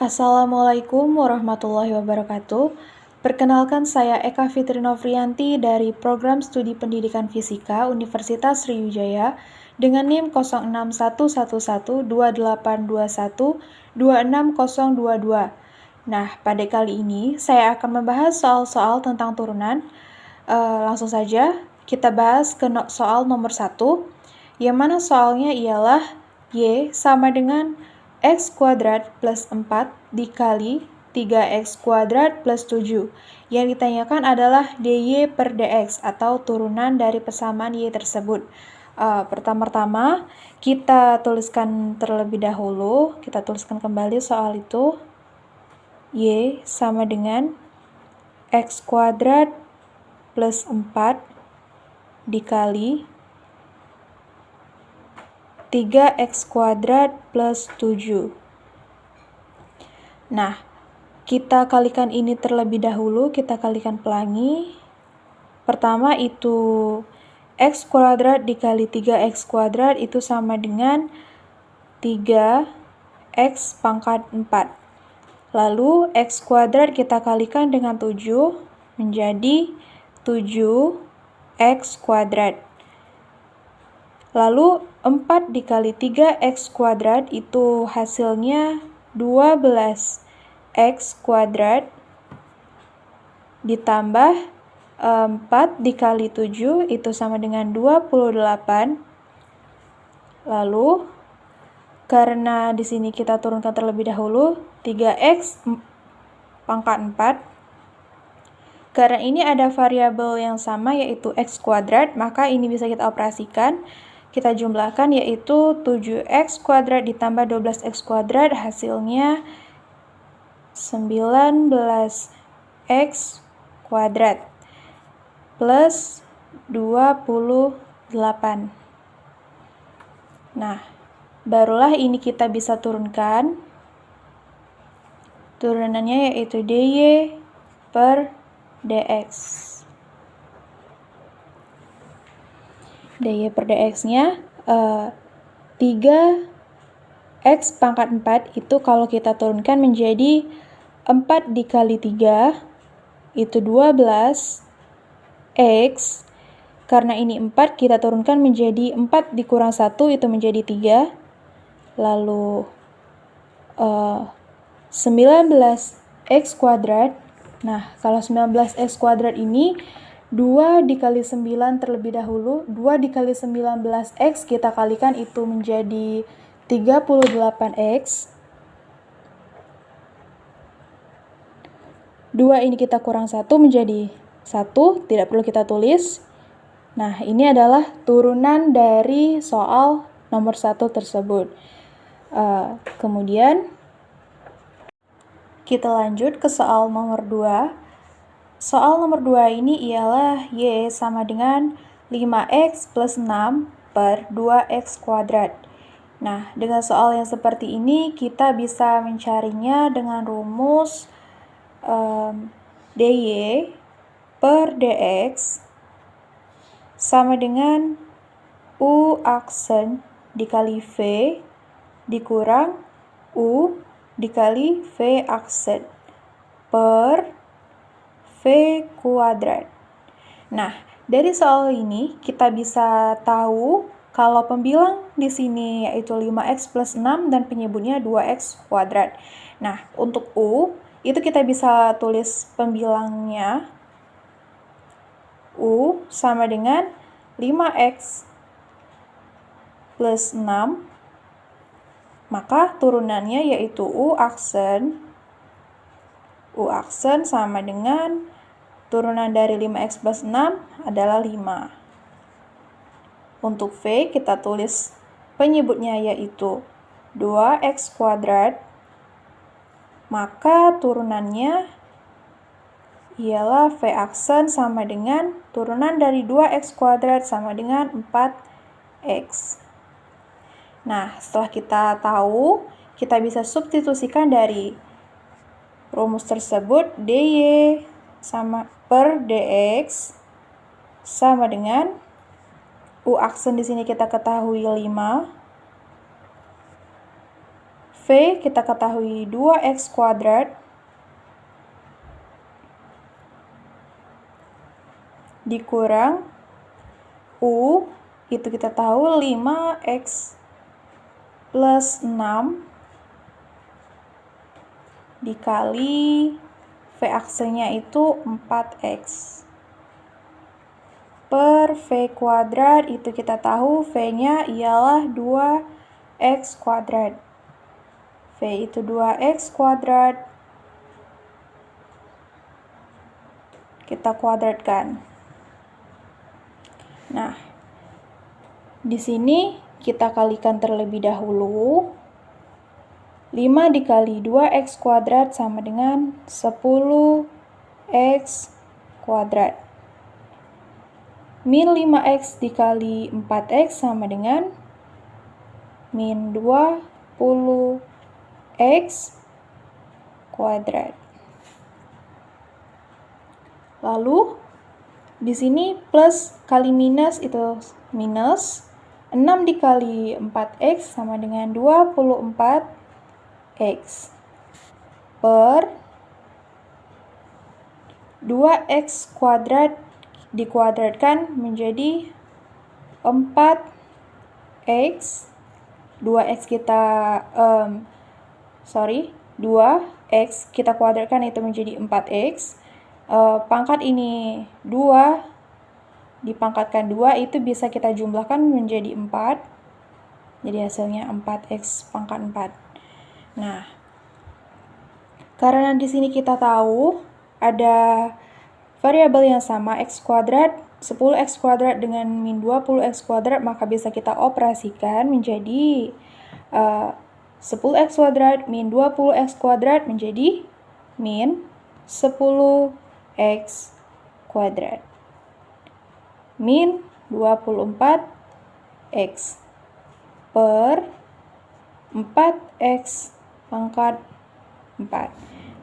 Assalamualaikum warahmatullahi wabarakatuh. Perkenalkan saya Eka Fitri Novrianti dari Program Studi Pendidikan Fisika Universitas Sriwijaya dengan NIM 06112821-26022. Nah, pada kali ini saya akan membahas soal-soal tentang turunan. Langsung saja kita bahas ke soal nomor 1, yang mana soalnya ialah Y sama dengan X kuadrat plus 4 dikali 3X kuadrat plus 7. Yang ditanyakan adalah dy per dx atau turunan dari persamaan Y tersebut. Pertama-tama kita tuliskan terlebih dahulu, kita tuliskan kembali soal itu. Y sama dengan X kuadrat plus 4 dikali 3X kuadrat plus 7. Nah, kita kalikan ini terlebih dahulu, kita kalikan pelangi. Pertama itu X kuadrat dikali 3X kuadrat itu sama dengan 3X pangkat 4. Lalu X kuadrat kita kalikan dengan 7 menjadi 7X kuadrat. Lalu 4 dikali 3X kuadrat itu hasilnya 12X kuadrat ditambah 4 dikali 7 itu sama dengan 28. Lalu karena di sini kita turunkan terlebih dahulu 3X pangkat 4. Karena ini ada variabel yang sama yaitu X kuadrat, maka ini bisa kita operasikan. Kita jumlahkan yaitu 7X kuadrat ditambah 12X kuadrat hasilnya 19X kuadrat plus 28. Nah, barulah ini kita bisa turunkan. Turunannya yaitu dy per dx. dy per dx-nya 3x pangkat 4 itu kalau kita turunkan menjadi 4 dikali 3 itu 12x. Karena ini 4 kita turunkan menjadi 4 dikurang 1 itu menjadi 3. Lalu 19x kuadrat. Nah, kalau 19x kuadrat ini 2 dikali 9 terlebih dahulu. 2 dikali 19x kita kalikan itu menjadi 38x. 2 ini kita kurang 1 menjadi 1, tidak perlu kita tulis. Nah, ini adalah turunan dari soal nomor 1 tersebut. Kemudian kita lanjut ke soal nomor 2. Soal nomor 2 ini ialah Y sama dengan 5X plus 6 per 2X kuadrat. Nah, dengan soal yang seperti ini kita bisa mencarinya dengan rumus dy per dx sama dengan U aksen dikali V dikurang U dikali V aksen per V kuadrat. Nah, dari soal ini kita bisa tahu kalau pembilang di sini yaitu 5x plus 6 dan penyebutnya 2x kuadrat. Nah, untuk U itu kita bisa tulis pembilangnya U sama dengan 5x plus 6, maka turunannya yaitu U aksen sama dengan turunan dari 5x plus 6 adalah 5. Untuk V kita tulis penyebutnya yaitu 2x kuadrat, maka turunannya ialah V aksen sama dengan turunan dari 2x kuadrat sama dengan 4x. Nah, setelah kita tahu, kita bisa substitusikan dari rumus tersebut dy sama per dx sama dengan U aksen di sini kita ketahui 5, V kita ketahui 2x kuadrat dikurang U itu kita tahu 5x plus 6 dikali V aksennya itu 4x per V kuadrat itu kita tahu V-nya ialah 2x kuadrat. V itu 2x kuadrat. Kita kuadratkan. Nah, di sini kita kalikan terlebih dahulu. 5 dikali 2x kuadrat sama dengan 10x kuadrat. Min 5x dikali 4x sama dengan min 20x kuadrat. Lalu, di sini plus kali minus itu minus. 6 dikali 4x sama dengan 24x per 2x kuadrat dikuadratkan menjadi 4x. 2x kita 2x kita kuadratkan itu menjadi 4x. Pangkat ini 2 dipangkatkan 2 itu bisa kita jumlahkan menjadi 4. Jadi hasilnya 4x pangkat 4. Nah, karena di sini kita tahu ada variabel yang sama x kuadrat, 10x kuadrat dengan min 20x kuadrat, maka bisa kita operasikan menjadi 10x kuadrat min 20x kuadrat menjadi min 10x kuadrat. Min 24x per 4x pangkat 4.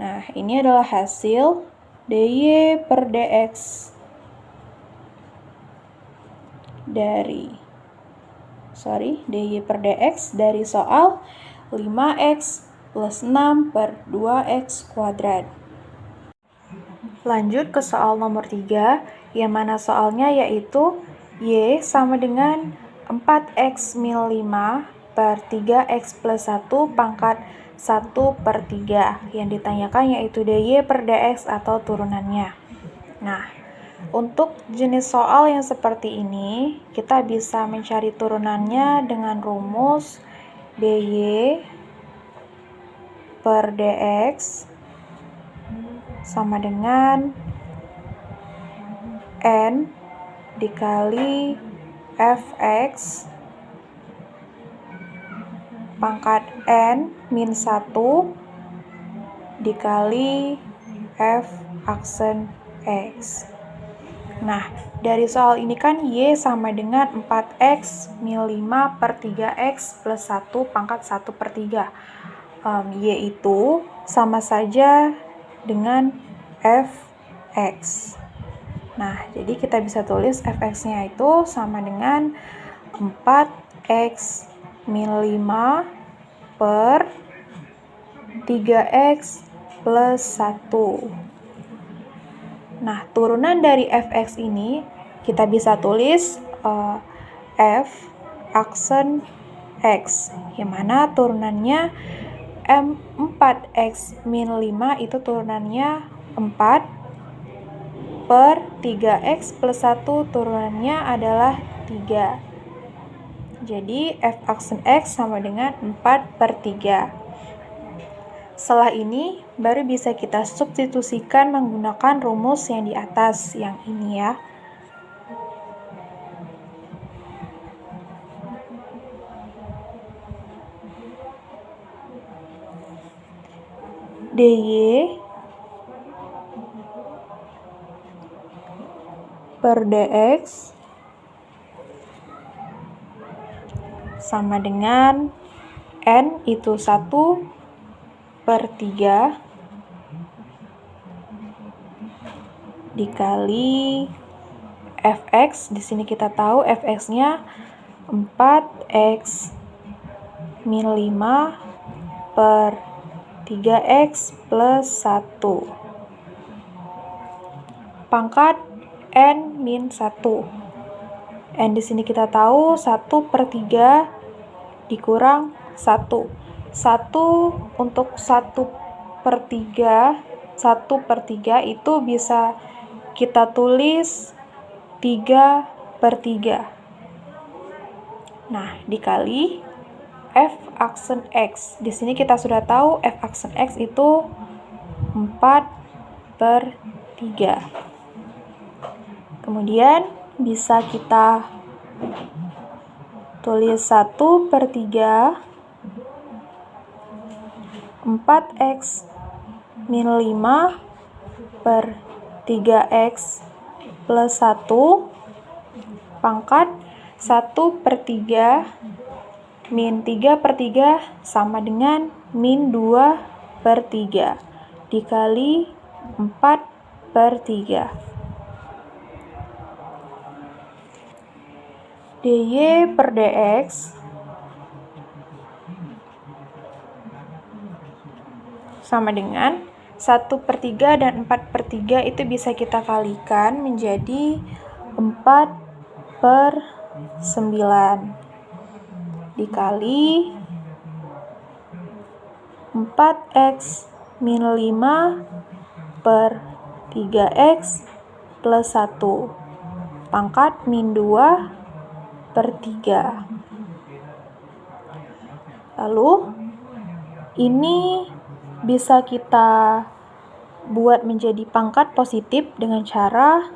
Nah, ini adalah hasil dy per dx dari soal 5x plus 6 per 2x kuadrat. Lanjut ke soal nomor 3, yang mana soalnya yaitu y sama dengan 4x min 5 per 3x plus 1 pangkat 1 per 3. Yang ditanyakan yaitu dy per dx atau turunannya. Nah, untuk jenis soal yang seperti ini, kita bisa mencari turunannya dengan rumus dy per dx sama dengan n dikali fx pangkat n min 1 dikali f aksen x. Nah, dari soal ini kan y sama dengan 4x min 5 per 3x plus 1 pangkat 1 per 3. Y itu sama saja dengan fx. Nah, jadi kita bisa tulis fx-nya itu sama dengan 4x min 5 per 3x plus 1. Nah, turunan dari fx ini kita bisa tulis f aksen x, yang mana turunannya 4x min 5 itu turunannya 4 per 3x plus 1 turunannya adalah 3. Jadi f aksen x sama dengan 4 per 3. Setelah ini baru bisa kita substitusikan menggunakan rumus yang di atas, yang ini ya. dy per dx sama dengan n itu 1 per 3 dikali fx. Di sini kita tahu fx-nya 4x min 5 per 3x plus 1. Pangkat n min 1. N di sini kita tahu 1 per 3 dikurang 1. 1 untuk 1 per 3, 1 per 3 itu bisa kita tulis 3 per 3. Nah, dikali f aksen x. Di sini kita sudah tahu f aksen x itu 4 per 3. Kemudian bisa kita tulis 1 per 3 4x min 5 per 3x plus 1 pangkat 1 per 3 min 3 per 3 sama dengan min 2 per 3 dikali 4 per 3. dy per dx sama dengan 1 per 3 dan 4 per 3 itu bisa kita kalikan menjadi 4 per 9 dikali 4x min 5 per 3x plus 1 pangkat min 2 per 3. Lalu ini bisa kita buat menjadi pangkat positif dengan cara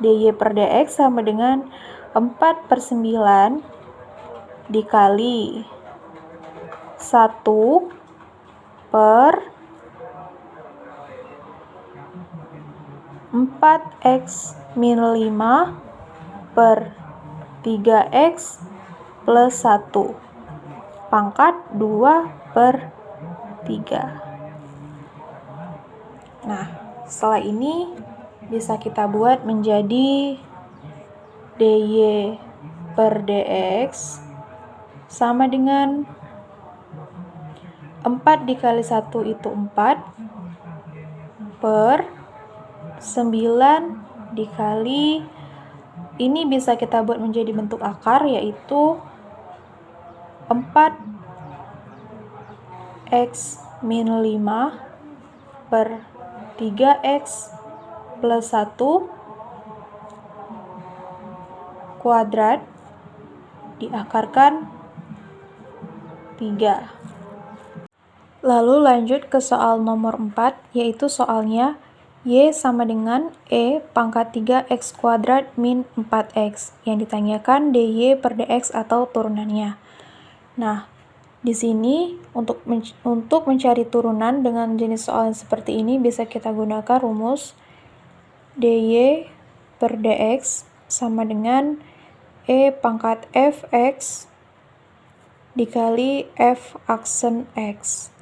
dy per dx sama dengan 4 per 9 dikali 1 per 4x min 5 per 3x plus 1 pangkat 2 per 3. Nah, setelah ini bisa kita buat menjadi dy per dx sama dengan 4 dikali 1 itu 4 per 9 dikali ini bisa kita buat menjadi bentuk akar yaitu 4x min 5 per 3x plus 1 kuadrat diakarkan 3. Lalu lanjut ke soal nomor 4 yaitu soalnya y sama dengan e pangkat 3x kuadrat min 4x yang ditanyakan dy per dx atau turunannya. Nah, di sini untuk mencari turunan dengan jenis soal yang seperti ini bisa kita gunakan rumus dy per dx sama dengan e pangkat fx dikali f aksen x.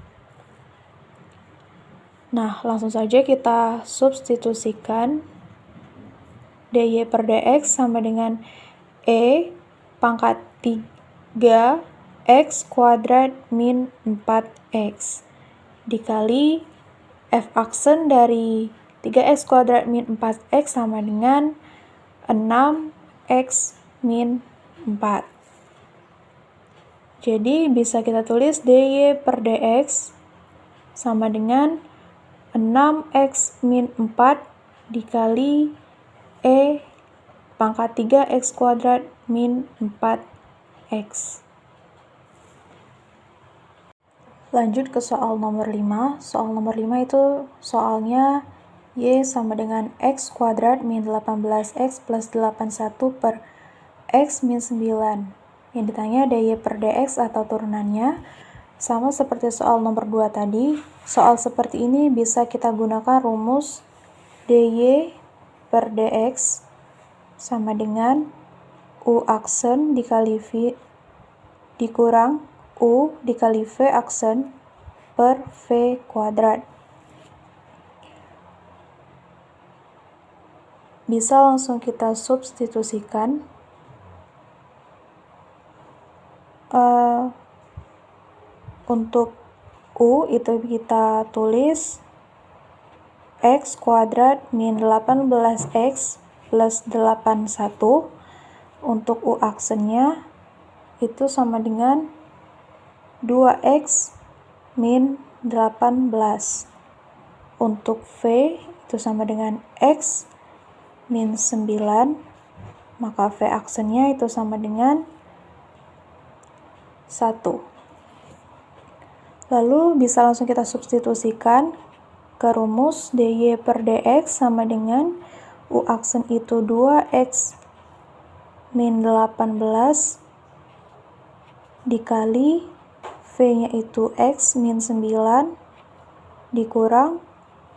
Nah, langsung saja kita substitusikan dy per dx sama dengan e pangkat 3x kuadrat min 4x dikali f aksen dari 3x kuadrat min 4x sama dengan 6x min 4. Jadi bisa kita tulis dy per dx sama dengan 6x min 4 dikali e pangkat 3x kuadrat min 4x. Lanjut ke soal nomor 5. Soal nomor 5 itu soalnya y sama dengan x kuadrat min 18x plus 81 per x min 9. Yang ditanya dy per dx atau turunannya. Sama seperti soal nomor 2 tadi, soal seperti ini bisa kita gunakan rumus dy per dx sama dengan u aksen dikali v dikurang u dikali v aksen per v kuadrat. Bisa langsung kita substitusikan untuk U itu kita tulis X kuadrat min 18X plus 81. Untuk U aksennya itu sama dengan 2X min 18. Untuk V itu sama dengan X min 9, maka V aksennya itu sama dengan 1. Lalu bisa langsung kita substitusikan ke rumus dy per dx sama dengan U aksen itu 2x min 18 dikali V-nya itu x min 9 dikurang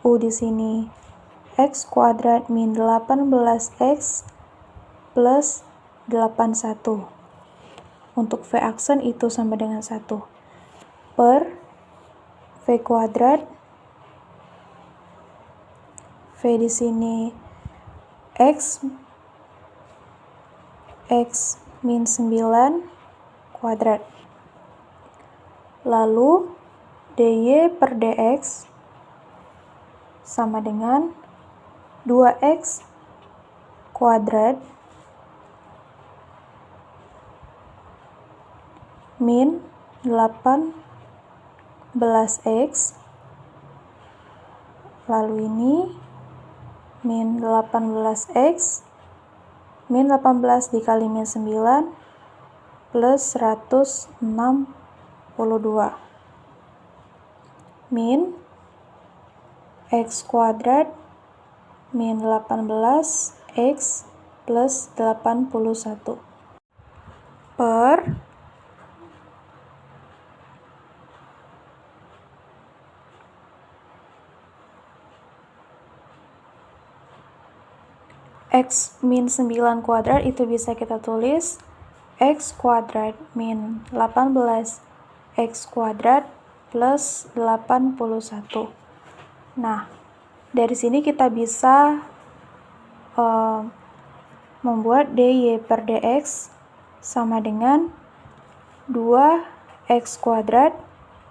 U di sini x kuadrat min 18x plus 81. Untuk V aksen itu sama dengan 1 per V kuadrat, V di sini X min 9 kuadrat. Lalu dy per dx sama dengan 2x kuadrat min 18x, lalu ini min 18x, min 18 dikali min 9 plus 162 min x kuadrat min 18x plus 81 per X min 9 kuadrat itu bisa kita tulis X kuadrat min 18 X kuadrat plus 81. Nah, dari sini kita bisa membuat dy per dx sama dengan 2x kuadrat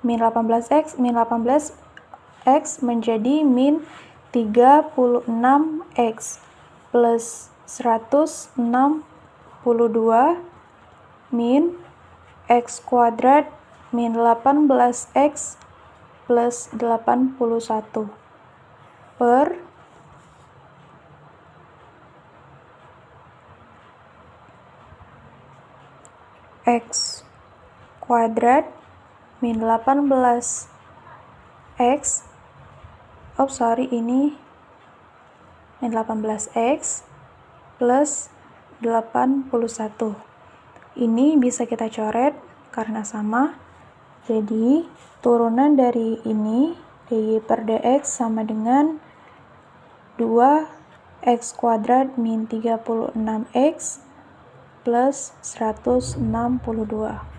min 18x menjadi min 36x plus 162 min x kuadrat min 18x plus 81 per x kuadrat min 18x ini min 18x plus 81. Ini bisa kita coret karena sama. Jadi turunan dari ini dy per dx sama dengan 2x kuadrat min 36x plus 162.